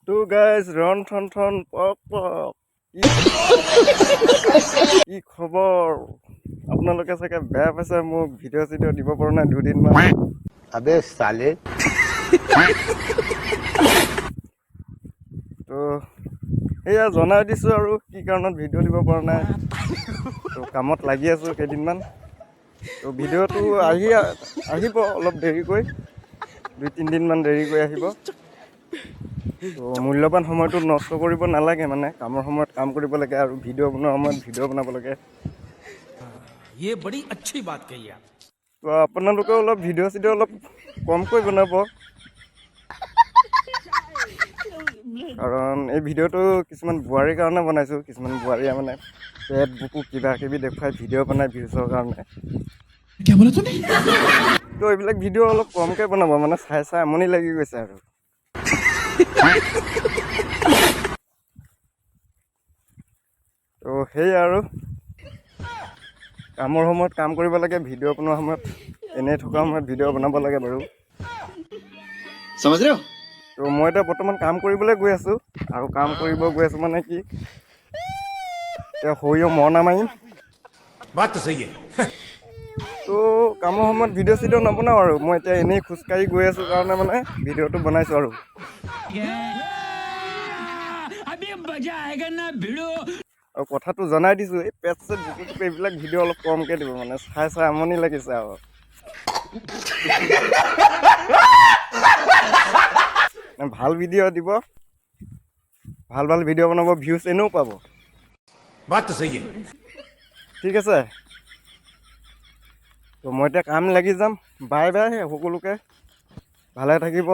তো গাইজ ৰন ঠন ঠন পক পক কি খবৰ আপোনালোকে চাগে বেয়া পাইছে মোক ভিডিঅ' চিডিঅ' দিব পৰা নাই দুদিনমান अबे साले তো সেয়া জনাই দিছোঁ আৰু কি কাৰণত ভিডিঅ' দিব পৰা নাই তো কামত লাগি আছোঁ কেইদিনমান তো ভিডিঅ'টো আহিব অলপ দেৰিকৈ 2-3 দিনমান দেৰিকৈ আহিব তো মূল্যৱান সময়টো নষ্ট কৰিব নালাগে মানে কামৰ সময়ত কাম কৰিব লাগে আৰু ভিডিঅ' বনোৱাৰ সময়ত ভিডিঅ' বনাব লাগে ये बड़ी अच्छी बात कही आप তো আপোনালোকেও অলপ ভিডিঅ' চিডিঅ' অলপ কমকৈ বনাব কাৰণ এই ভিডিঅ'টো কিছুমান বোৱাৰীৰ কাৰণে বনাইছোঁ কিছুমান বোৱাৰীয়ে মানে পেট বুকু কিবা কিবি দেখুৱাই ভিডিঅ' বনাই ভিউজৰ কাৰণে তো এইবিলাক ভিডিঅ' অলপ কমকৈ বনাব মানে চাই চাই আমনি লাগি গৈছে আৰু তো সেই আৰু কামৰ সময়ত কাম কৰিব লাগে ভিডিঅ' বনোৱাৰ সময়ত এনেই থকা সময়ত ভিডিঅ' বনাব লাগে বাৰু समझ रहे हो তো মই এতিয়া বৰ্তমান কাম কৰিবলৈ গৈ আছোঁ আৰু কাম কৰিব গৈ আছোঁ মানে কি এতিয়া সৰিয়হ মৰণা মাৰিম बात तो सही है তো কামৰ সময়ত ভিডিঅ' চিডিঅ' নবনাওঁ আৰু মই এতিয়া এনেই খোজকাঢ়ি গৈ আছোঁ কাৰণে মানে ভিডিঅ'টো বনাইছোঁ আৰু আৰু কথাটো জনাই দিছোঁ এই পেট চেট বুকু টুকু এইবিলাক ভিডিঅ' অলপ কমকৈ দিব মানে চাই চাই আমনি লাগিছে আৰু ভাল ভিডিঅ' দিব ভাল ভাল ভিডিঅ' বনাব ভিউজ এনেও পাব बात तो सही है ঠিক আছে তো মই এতিয়া কাম লাগি যাম বাই বাই সকলোকে ভালে থাকিব